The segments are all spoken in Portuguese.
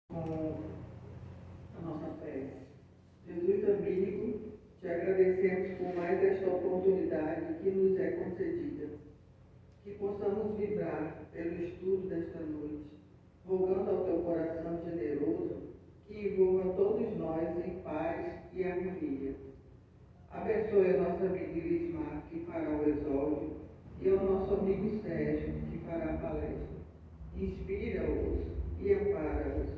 com a nossa fé. Jesus amigo, te agradecemos por mais esta oportunidade que nos é concedida. Que possamos vibrar pelo estudo desta noite, rogando ao teu coração generoso que envolva todos nós em paz e harmonia. Abençoe a nossa amiga Irismar, que fará o exórdio, e ao nosso amigo Sérgio, que fará a palestra. Inspira-os e ampara-os.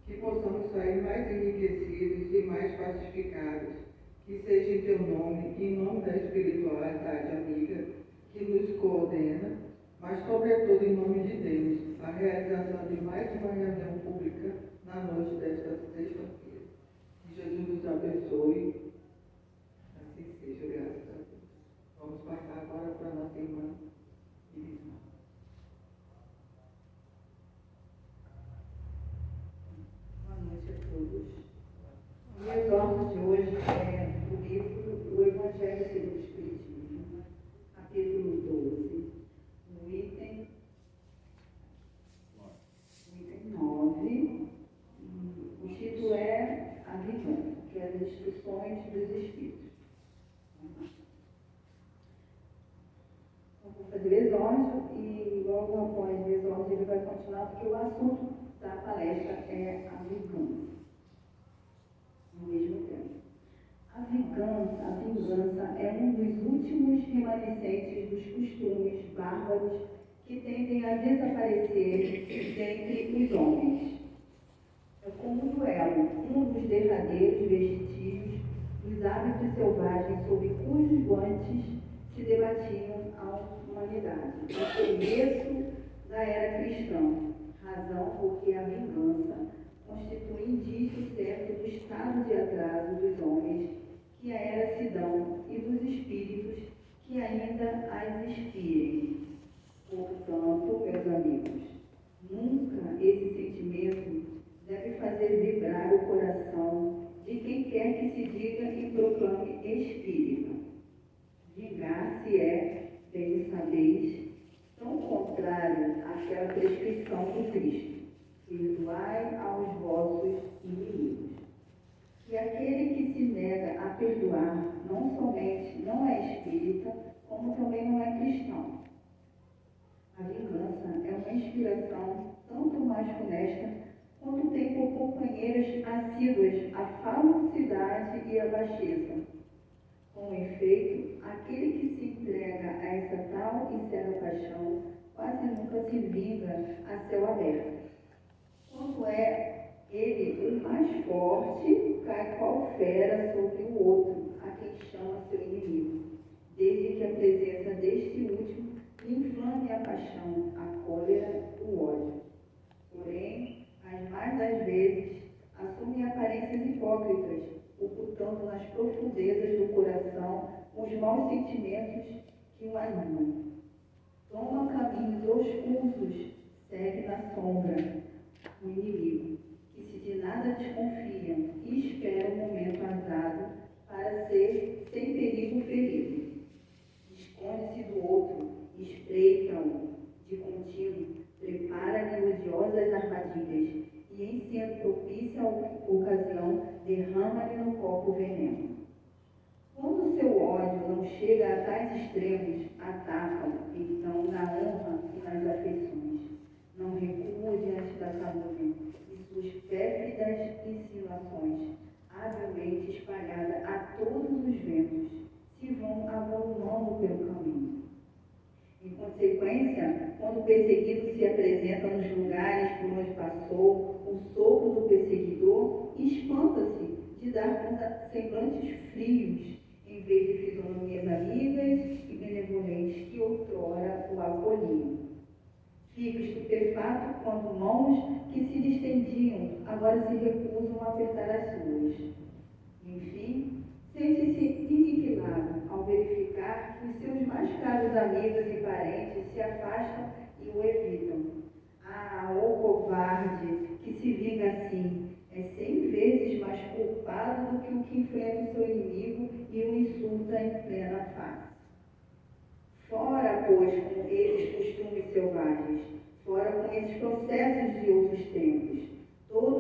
Que possamos sair mais enriquecidos e mais pacificados. Que seja em teu nome e em nome da espiritualidade amiga que nos coordena, mas sobretudo em nome de Deus, a realização de mais uma reunião pública na noite desta sexta-feira. Que Jesus nos abençoe. Assim seja, graças a Deus. Vamos passar agora para a nossa irmã Irismar. Boa noite a todos. O exórdio de hoje é o livro O Evangelho segundo o Espiritismo, capítulo 12, no item 9. O título é A Vingança, que é as instruções dos Espíritos. Eu vou fazer o exórdio e logo após o exórdio ele vai continuar, porque o assunto da palestra é a vingança. Ao mesmo tempo. A vingança é um dos últimos remanescentes dos costumes bárbaros que tendem a desaparecer dentre os homens. É como um duelo, um dos derradeiros vestígios dos hábitos selvagens sob cujos guantes se debatiam a humanidade, no começo da era cristã, razão porque a vingança constitui indício certo do estado de atraso dos homens que a era se dão e dos espíritos que ainda as inspirem. Portanto, meus amigos, nunca esse sentimento deve fazer vibrar o coração de quem quer que se diga e proclame espírita. Vingar-se é, bem sabeis, tão contrário àquela prescrição do Cristo: perdoai aos vossos inimigos. E aquele que se nega a perdoar não somente não é espírita, como também não é cristão. A vingança é uma inspiração tanto mais funesta quanto tem por companheiras assíduas a falsidade e a baixeza. Com efeito, aquele que se entrega a essa tal e cega paixão quase nunca se vinga a céu aberto. Quando é ele o mais forte, cai qual fera sobre o outro, a quem chama seu inimigo, desde que a presença deste último lhe inflame a paixão, a cólera, o ódio. Porém, as mais das vezes, assume aparências hipócritas, ocultando nas profundezas do coração os maus sentimentos que o animam. Toma caminhos oscuros, segue na sombra o inimigo, que se de nada desconfia e espera o momento azado para ser sem perigo ferido. Esconde-se do outro, espreita-o de contínuo, prepara-lhe odiosas armadilhas e, em sendo propícia a ocasião, derrama-lhe no copo veneno. Quando seu ódio não chega a tais extremos, ataca-o, então, na honra e nas afeições. Não recua diante da calúnia e suas pérfidas insinuações, habilmente espalhadas a todos os ventos, se vão avolumando pelo caminho. Em consequência, quando o perseguido se apresenta nos lugares por onde passou, o sopro do perseguidor espanta-se de dar com semblantes frios, em vez de fisionomias amigas e benevolentes que outrora o acolhiam. Fica estupefato quando mãos que se lhe estendiam agora se recusam a apertar as suas. Enfim, sente-se aniquilado ao verificar que os seus mais caros amigos e parentes se afastam e o evitam. Ah, ô covarde, que se vinga assim, é 100 vezes mais culpado do que o que enfrenta o seu inimigo e o insulta em plena face. Fora, pois, com esses costumes selvagens, fora com esses processos de outros tempos. Todos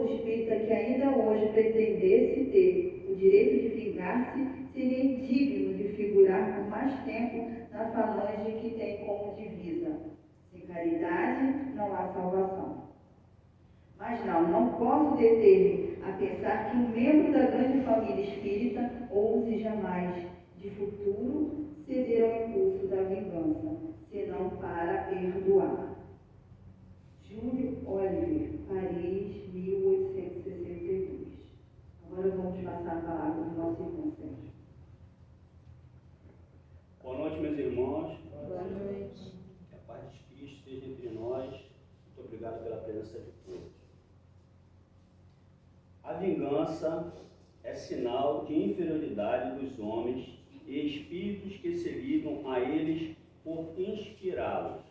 direito de vingar-se seria indigno de figurar por mais tempo na falange que tem como divisa: sem caridade não há salvação. Mas não posso deter-me a pensar que um membro da grande família espírita ouse jamais, de futuro, ceder ao impulso da vingança, senão para perdoar. Júlio Oliver, Paris, 1862. Agora vamos passar a palavra para o nosso irmão Sérgio. Boa noite, meus irmãos. Boa noite. Que a paz de Cristo esteja entre nós. Muito obrigado pela presença de todos. A vingança é sinal de inferioridade dos homens e espíritos que se ligam a eles por inspirá-los.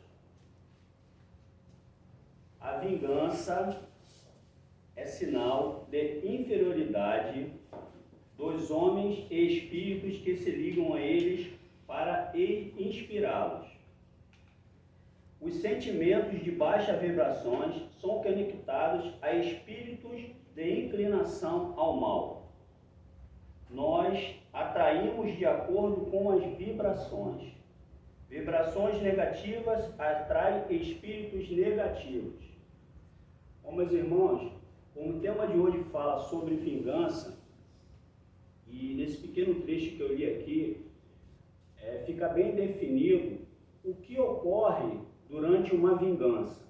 A vingança é sinal de inferioridade dos homens e espíritos que se ligam a eles para inspirá-los. Os sentimentos de baixas vibrações são conectados a espíritos de inclinação ao mal. Nós atraímos de acordo com as vibrações. Vibrações negativas atraem espíritos negativos. Bom, meus irmãos, como o tema de hoje fala sobre vingança, e nesse pequeno trecho que eu li aqui, fica bem definido o que ocorre durante uma vingança.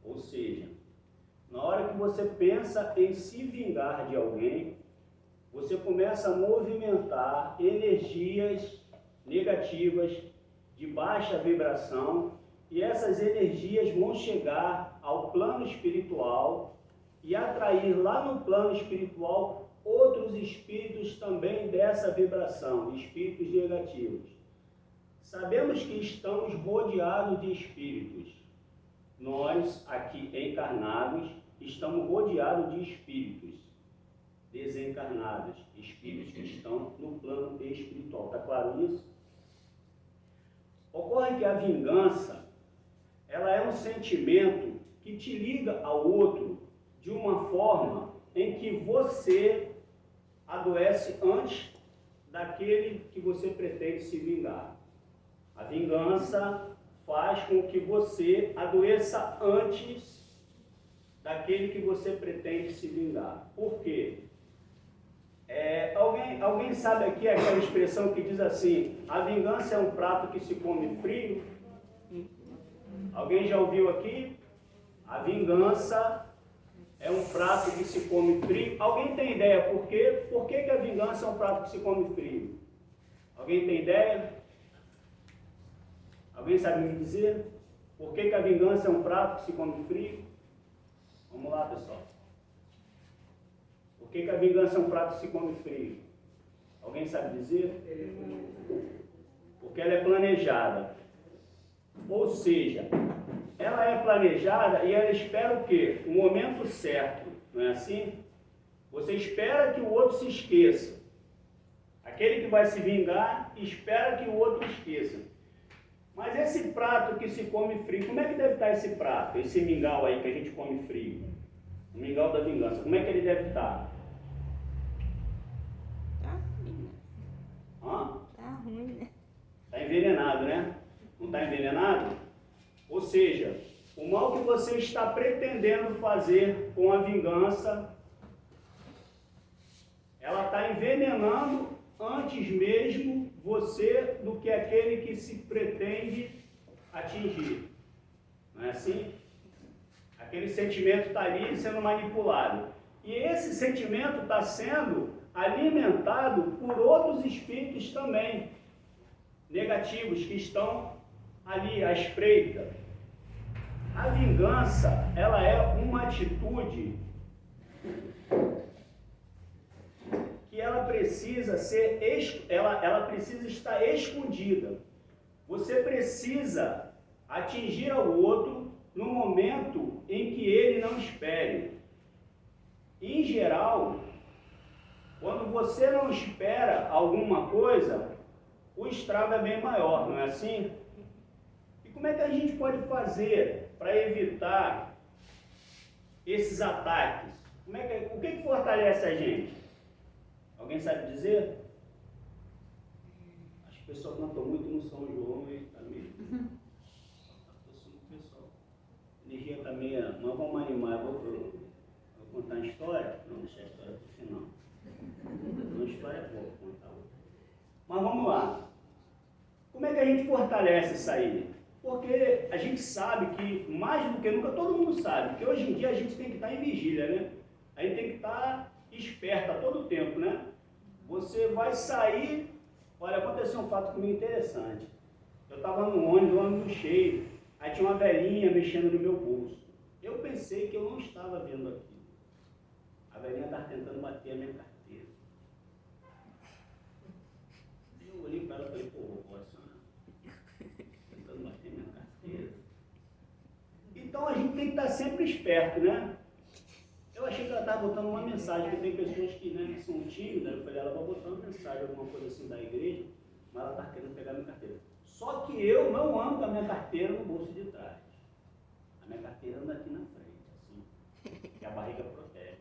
Ou seja, na hora que você pensa em se vingar de alguém, você começa a movimentar energias negativas de baixa vibração, e essas energias vão chegar ao plano espiritual e atrair lá no plano espiritual outros espíritos também dessa vibração, espíritos negativos. Sabemos que estamos rodeados de espíritos. Nós, aqui encarnados, estamos rodeados de espíritos desencarnados, espíritos que estão no plano espiritual. Está claro isso? Ocorre que a vingança, ela é um sentimento que te liga ao outro de uma forma em que você adoece antes daquele que você pretende se vingar. A vingança faz com que você adoeça antes daquele que você pretende se vingar. Por quê? Alguém sabe aqui aquela expressão que diz assim: a vingança é um prato que se come frio? Alguém já ouviu aqui? A vingança é um prato que se come frio. Alguém tem ideia por quê? Por que a vingança é um prato que se come frio? Alguém tem ideia? Alguém sabe me dizer? Por que a vingança é um prato que se come frio? Vamos lá, pessoal. Por que a vingança é um prato que se come frio? Alguém sabe dizer? Porque ela é planejada. Ou seja, ela é planejada e ela espera o quê? O momento certo. Não é assim? Você espera que o outro se esqueça. Aquele que vai se vingar espera que o outro esqueça. Mas esse prato que se come frio, como é que deve estar esse prato? Esse mingau aí que a gente come frio. O mingau da vingança. Como é que ele deve estar? Tá ruim, né? Hã? Tá ruim, né? Está envenenado, né? Não está envenenado? Ou seja, o mal que você está pretendendo fazer com a vingança, ela está envenenando antes mesmo você do que aquele que se pretende atingir. Não é assim? Aquele sentimento está ali sendo manipulado. E esse sentimento está sendo alimentado por outros espíritos também, negativos, que estão ali à espreita. A vingança, ela é uma atitude que ela precisa ela precisa estar escondida. Você precisa atingir ao outro no momento em que ele não espere. Em geral, quando você não espera alguma coisa, o estrago é bem maior, não é assim? E como é que a gente pode fazer para evitar esses ataques? O que fortalece a gente? Alguém sabe dizer? Acho que o pessoal cantou muito no São João e está meio. O pessoal. A energia está meio. Mas vamos animar. Vou contar uma história? Não, deixar a história para o final. Uma história é boa, vou contar outra. Mas vamos lá. Como é que a gente fortalece isso aí? Porque a gente sabe que, mais do que nunca, todo mundo sabe que hoje em dia a gente tem que estar em vigília, né? A gente tem que estar esperto a todo tempo, né? Você vai sair... Olha, aconteceu um fato comigo interessante. Eu estava no ônibus cheio, aí tinha uma velhinha mexendo no meu bolso. Eu pensei que eu não estava vendo aquilo. A velhinha estava tentando bater a minha carteira. Eu olhei para ela e falei, pô, vou acionar. Tentando bater minha carteira. Então a gente tem que estar sempre esperto, né? Eu achei que ela estava botando uma mensagem, porque tem pessoas que, né, que são tímidas. Eu falei, ela vai botar uma mensagem, alguma coisa assim da igreja, mas ela está querendo pegar minha carteira. Só que eu não ando com a minha carteira no bolso de trás. A minha carteira anda aqui na frente, assim, que a barriga protege.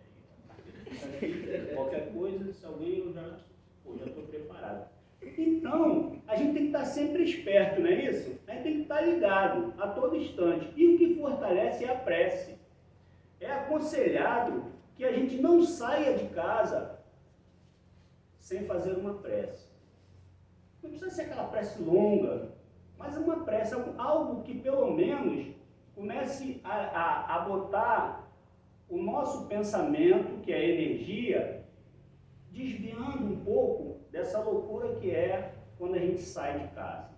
A carteira fica aqui, qualquer coisa, se alguém, eu já estou preparado. Então, a gente tem que estar sempre esperto, não é isso? A gente tem que estar ligado a todo instante. E o que fortalece é a prece. É aconselhado que a gente não saia de casa sem fazer uma prece. Não precisa ser aquela prece longa, mas uma prece, algo que pelo menos comece a botar o nosso pensamento, que é a energia, desviando um pouco dessa loucura que é quando a gente sai de casa.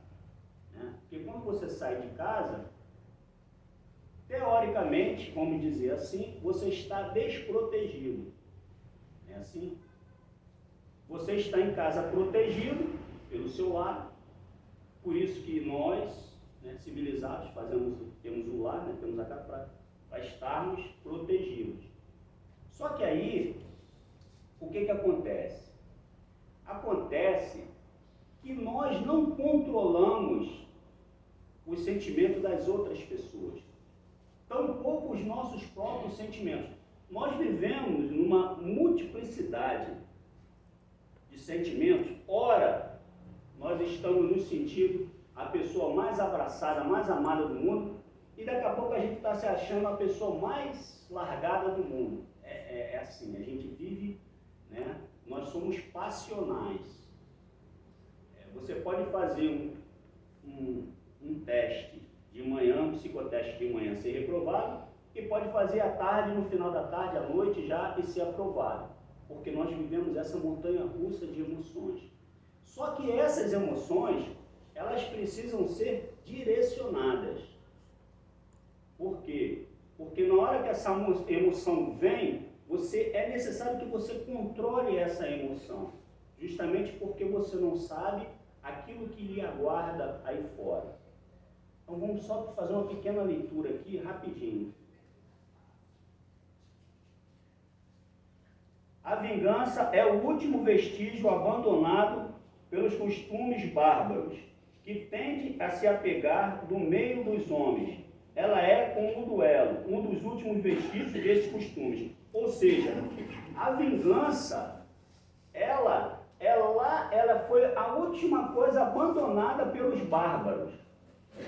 Né? Porque quando você sai de casa, teoricamente, vamos dizer assim, você está desprotegido. É assim? Você está em casa protegido pelo seu lar, por isso que nós, né, civilizados, temos o lar, né, temos a casa para estarmos protegidos. Só que aí, o que acontece? Acontece que nós não controlamos os sentimentos das outras pessoas. Tampouco os nossos próprios sentimentos. Nós vivemos numa multiplicidade de sentimentos. Ora, nós estamos no sentido a pessoa mais abraçada, mais amada do mundo, e daqui a pouco a gente está se achando a pessoa mais largada do mundo. É assim, a gente vive, né? Nós somos passionais. Você pode fazer um teste de manhã, um psicoteste de manhã ser reprovado, e pode fazer à tarde, no final da tarde, à noite já, e ser aprovado. Porque nós vivemos essa montanha russa de emoções. Só que essas emoções, elas precisam ser direcionadas. Por quê? Porque na hora que essa emoção vem, é necessário que você controle essa emoção. Justamente porque você não sabe aquilo que lhe aguarda aí fora. Então vamos só fazer uma pequena leitura aqui, rapidinho. A vingança é o último vestígio abandonado pelos costumes bárbaros, que tende a se apegar do meio dos homens. Ela é, como o duelo, um dos últimos vestígios desses costumes. Ou seja, a vingança, ela foi a última coisa abandonada pelos bárbaros.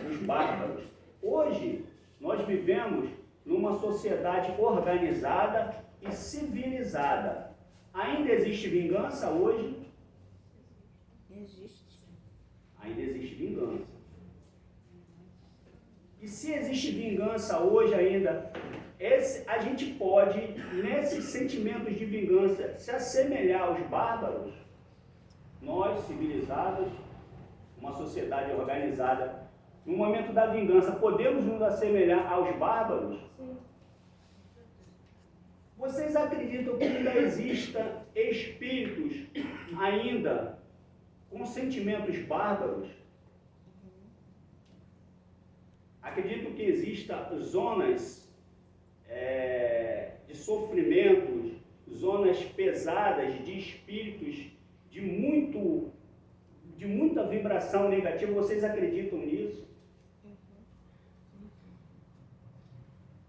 Os bárbaros. Hoje, nós vivemos numa sociedade organizada e civilizada. Ainda existe vingança hoje? Existe. Ainda existe vingança. E se existe vingança hoje ainda, a gente pode, nesses sentimentos de vingança, se assemelhar aos bárbaros. Nós, civilizados, uma sociedade organizada, no momento da vingança, podemos nos assemelhar aos bárbaros? Sim. Vocês acreditam que ainda existam espíritos ainda com sentimentos bárbaros? Acredito que existam zonas de sofrimentos, zonas pesadas de espíritos de muita vibração negativa. Vocês acreditam nisso?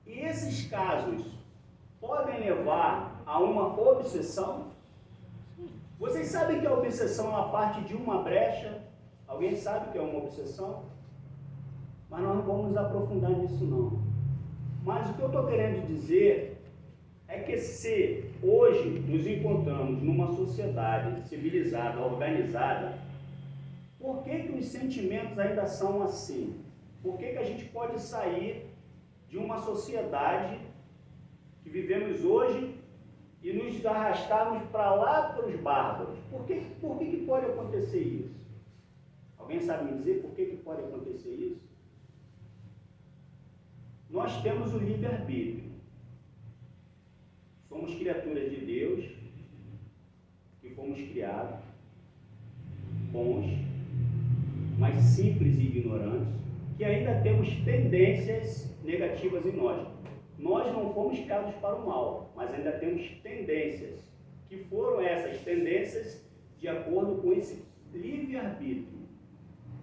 E esses casos podem levar a uma obsessão? Vocês sabem que a obsessão ela parte de uma brecha? Alguém sabe o que é uma obsessão? Mas nós não vamos nos aprofundar nisso não. Mas o que eu estou querendo dizer é que se hoje nos encontramos numa sociedade civilizada, organizada, por que os sentimentos ainda são assim? Por que a gente pode sair de uma sociedade que vivemos hoje e nos arrastarmos para lá para os bárbaros? Por que pode acontecer isso? Alguém sabe me dizer por que pode acontecer isso? Nós temos o livre-arbítrio. Somos criaturas de Deus, que fomos criados, bons, mas simples e ignorantes, que ainda temos tendências negativas em nós. Nós não fomos criados para o mal, mas ainda temos tendências, que foram essas tendências de acordo com esse livre-arbítrio,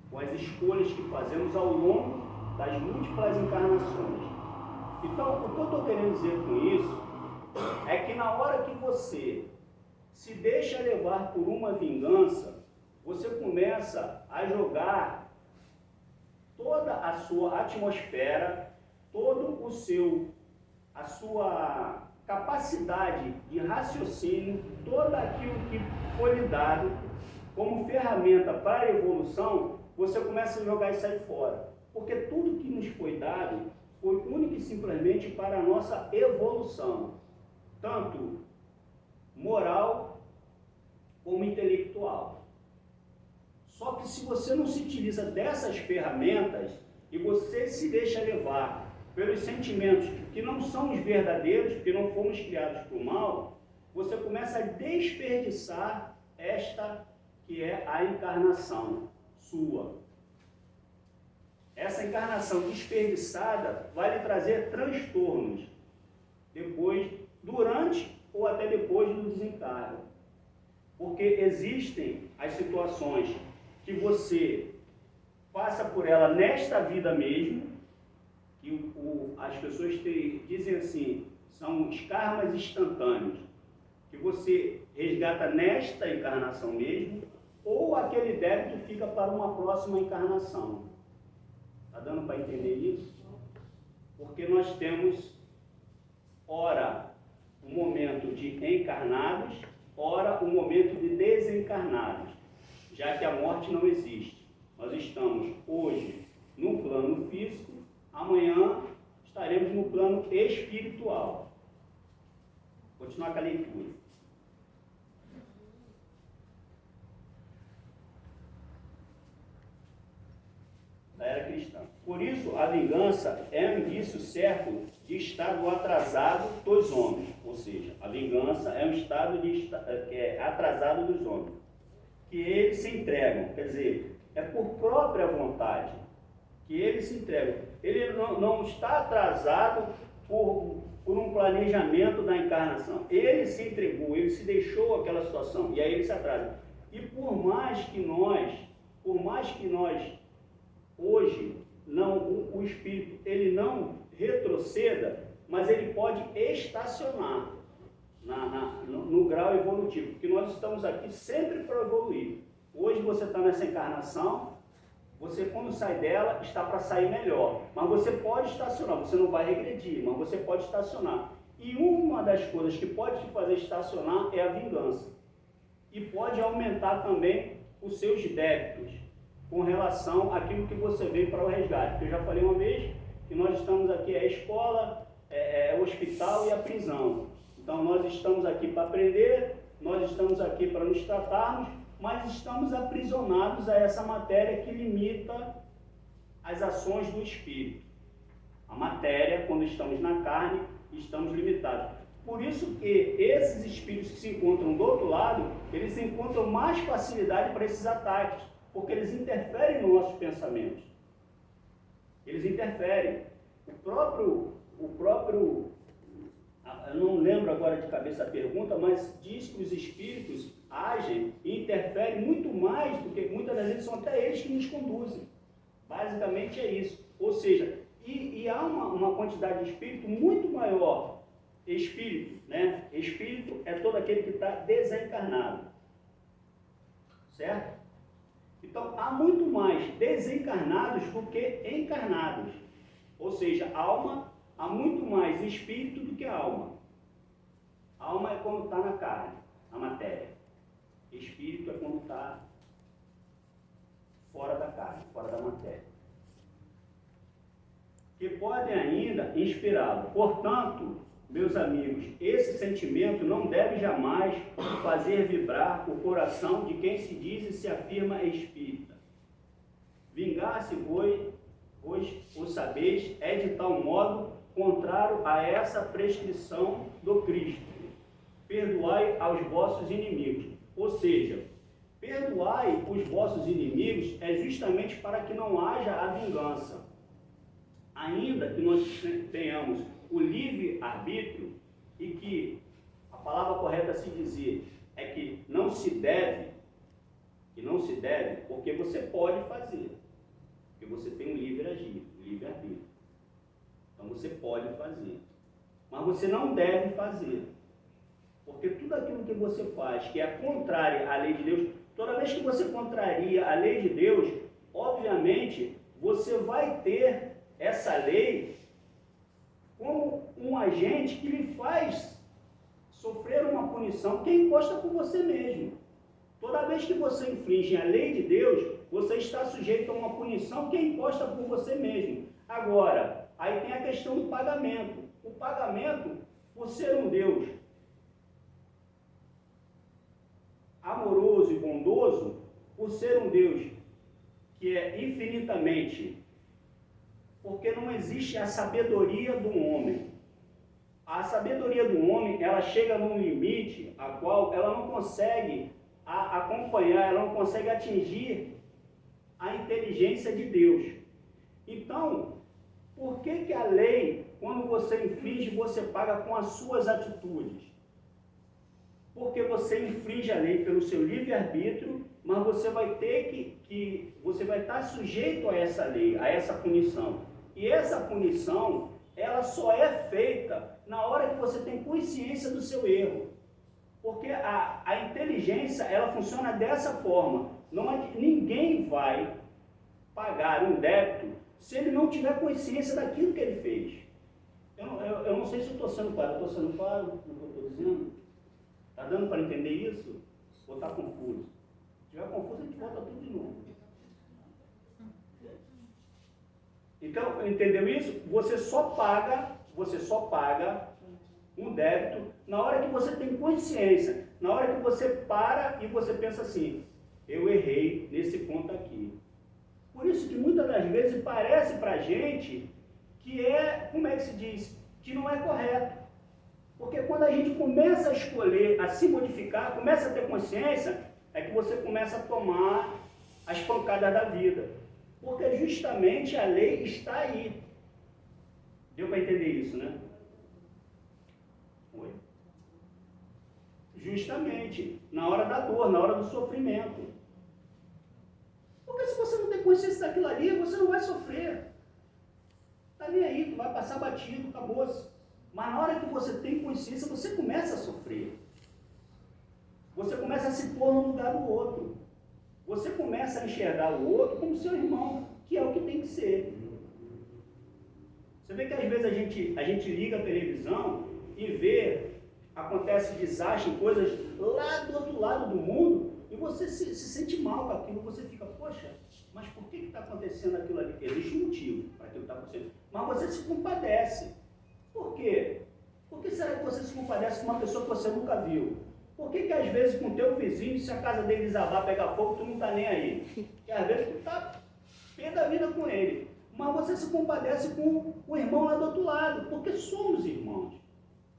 com as escolhas que fazemos ao longo das múltiplas encarnações. Então, o que eu estou querendo dizer com isso é que na hora que você se deixa levar por uma vingança, você começa a jogar toda a sua atmosfera, todo a sua capacidade de raciocínio, todo aquilo que foi lhe dado como ferramenta para a evolução, você começa a jogar isso aí fora. Porque tudo que nos foi dado foi único e simplesmente para a nossa evolução, tanto moral como intelectual. Só que se você não se utiliza dessas ferramentas e você se deixa levar pelos sentimentos que não são os verdadeiros, que não fomos criados para o mal, você começa a desperdiçar esta que é a encarnação sua. Essa encarnação desperdiçada vai lhe trazer transtornos depois, durante ou até depois do desencarne. Porque existem as situações que você passa por ela nesta vida mesmo, que as pessoas dizem assim, são os karmas instantâneos, que você resgata nesta encarnação mesmo, ou aquele débito fica para uma próxima encarnação. Está dando para entender isso? Porque nós temos, ora, um momento de encarnados, ora, um momento de desencarnados, já que a morte não existe. Nós estamos hoje no plano físico, amanhã estaremos no plano espiritual. Vou continuar com a leitura. Da era cristã. Por isso, a vingança é um indício certo de estado atrasado dos homens. Ou seja, a vingança é um estado atrasado dos homens. Que eles se entregam, quer dizer, é por própria vontade que eles se entregam. Ele não está atrasado por um planejamento da encarnação. Ele se entregou, ele se deixou aquela situação, e aí ele se atrasa. E por mais que nós hoje, o espírito, ele não retroceda, mas ele pode estacionar no grau evolutivo, porque nós estamos aqui sempre para evoluir. Hoje você está nessa encarnação, você quando sai dela, está para sair melhor, mas você pode estacionar, você não vai regredir, mas você pode estacionar. E uma das coisas que pode te fazer estacionar é a vingança, e pode aumentar também os seus débitos, com relação àquilo que você veio para o resgate. Porque eu já falei uma vez que nós estamos aqui, a escola, o hospital e a prisão. Então nós estamos aqui para aprender, nós estamos aqui para nos tratarmos, mas estamos aprisionados a essa matéria que limita as ações do espírito. A matéria, quando estamos na carne, estamos limitados. Por isso que esses espíritos que se encontram do outro lado, eles encontram mais facilidade para esses ataques, porque eles interferem nos nossos pensamentos. Eles interferem. O próprio, eu não lembro agora de cabeça a pergunta, mas diz que os espíritos agem e interferem muito mais do que muitas das vezes são até eles que nos conduzem. Basicamente é isso. Ou seja, e há uma quantidade de espírito muito maior. Espírito, né? Espírito é todo aquele que está desencarnado. certo? Então, há muito mais desencarnados do que encarnados. Ou seja, alma, há muito mais espírito do que alma. Alma é quando está na carne, a matéria. Espírito é quando está fora da carne, fora da matéria. Que podem ainda inspirá-lo. Portanto, meus amigos, esse sentimento não deve jamais fazer vibrar o coração de quem se diz e se afirma espírita. Vingar-se, pois o sabeis, é de tal modo contrário a essa prescrição do Cristo. Perdoai aos vossos inimigos. Ou seja, perdoai os vossos inimigos é justamente para que não haja a vingança. Ainda que nós tenhamos o livre-arbítrio e que a palavra correta a se dizer é que não se deve, porque você pode fazer, porque você tem um livre-agir, um livre-arbítrio. Então você pode fazer, mas você não deve fazer, porque tudo aquilo que você faz que é contrário à lei de Deus, toda vez que você contraria a lei de Deus, obviamente você vai ter essa lei como um agente que lhe faz sofrer uma punição que é imposta por você mesmo. Toda vez que você infringe a lei de Deus, você está sujeito a uma punição que é imposta por você mesmo. Agora, aí tem a questão do pagamento. O pagamento, por ser um Deus amoroso e bondoso, por ser um Deus que é infinitamente, porque não existe a sabedoria do homem. A sabedoria do homem, ela chega num limite a qual ela não consegue acompanhar, ela não consegue atingir a inteligência de Deus. Então, por que a lei, quando você infringe, você paga com as suas atitudes? Porque você infringe a lei pelo seu livre-arbítrio, mas você vai ter você vai estar sujeito a essa lei, a essa punição. E essa punição, ela só é feita na hora que você tem consciência do seu erro. Porque a inteligência, ela funciona dessa forma. Ninguém vai pagar um débito se ele não tiver consciência daquilo que ele fez. Eu não sei se eu estou sendo claro. Estou sendo claro no que eu estou dizendo? Está dando para entender isso? Ou está confuso? Se estiver confuso, a gente volta tudo de novo. Então, entendeu isso? Você só paga um débito na hora que você tem consciência, na hora que você para e você pensa assim, eu errei nesse ponto aqui. Por isso que muitas das vezes parece para a gente que como é que se diz? Que não é correto. Porque quando a gente começa a escolher, a se modificar, começa a ter consciência, é que você começa a tomar as pancadas da vida. Porque justamente a lei está aí. Deu para entender isso, né? Oi? Justamente, na hora da dor, na hora do sofrimento. Porque se você não tem consciência daquilo ali, você não vai sofrer. Está nem aí, tu vai passar batido, acabou-se. Mas na hora que você tem consciência, você começa a sofrer. Você começa a se pôr no lugar do outro. Você começa a enxergar o outro como seu irmão, que é o que tem que ser. Você vê que às vezes a gente liga a televisão e vê, acontece desastre, coisas lá do outro lado do mundo, e você se sente mal com aquilo, você fica, poxa, mas por que está acontecendo aquilo ali? Existe um motivo para aquilo estar acontecendo, mas você se compadece. Por quê? Por que será que você se compadece com uma pessoa que você nunca viu? Por que às vezes com o teu vizinho, se a casa dele desabar, pegar fogo, tu não está nem aí? E às vezes tu está pé da vida com ele. Mas você se compadece com o irmão lá do outro lado, porque somos irmãos.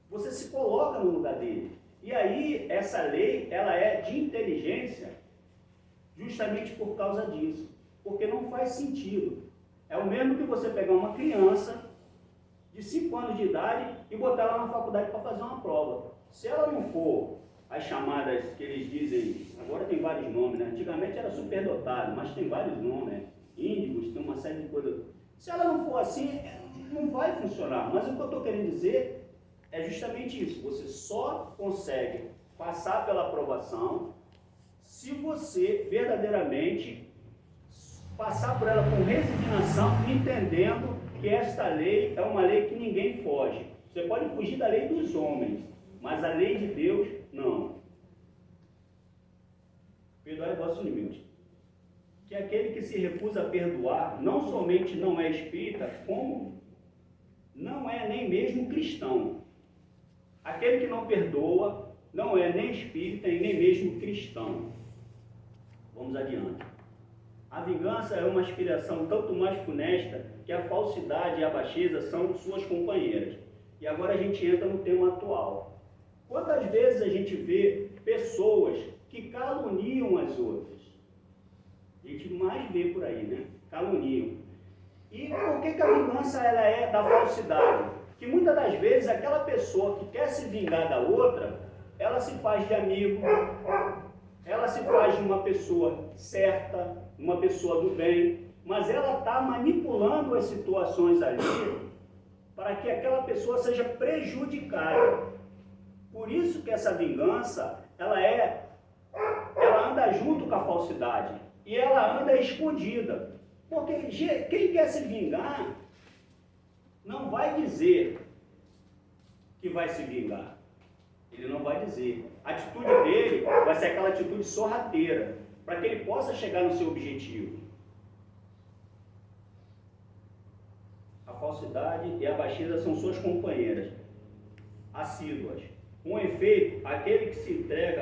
Você se coloca no lugar dele. E aí, essa lei, ela é de inteligência justamente por causa disso. Porque não faz sentido. É o mesmo que você pegar uma criança de 5 anos de idade e botar ela na faculdade para fazer uma prova. Se ela não for as chamadas que eles dizem, agora tem vários nomes, né? Antigamente era superdotado, mas tem vários nomes, né? Índigos, tem uma série de coisas. Se ela não for assim, não vai funcionar. Mas o que eu estou querendo dizer é justamente isso. Você só consegue passar pela aprovação se você verdadeiramente passar por ela com resignação, entendendo que esta lei é uma lei que ninguém foge. Você pode fugir da lei dos homens, mas a lei de Deus, não. Perdoai vossos inimigos. Que aquele que se recusa a perdoar, não somente não é espírita, como não é nem mesmo cristão. Aquele que não perdoa, não é nem espírita e nem mesmo cristão. Vamos adiante. A vingança é uma aspiração tanto mais funesta que a falsidade e a baixeza são suas companheiras. E agora a gente entra no tema atual. Quantas vezes a gente vê pessoas que caluniam as outras? A gente mais vê por aí, né? Caluniam. E por que a vingança ela é da falsidade? Que muitas das vezes aquela pessoa que quer se vingar da outra, ela se faz de amigo, ela se faz de uma pessoa certa, uma pessoa do bem, mas ela está manipulando as situações ali para que aquela pessoa seja prejudicada. Por isso que essa vingança, ela anda junto com a falsidade e ela anda escondida. Porque quem quer se vingar não vai dizer que vai se vingar. Ele não vai dizer. A atitude dele vai ser aquela atitude sorrateira, para que ele possa chegar no seu objetivo. A falsidade e a baixeza são suas companheiras assíduas. Com efeito, aquele que se entrega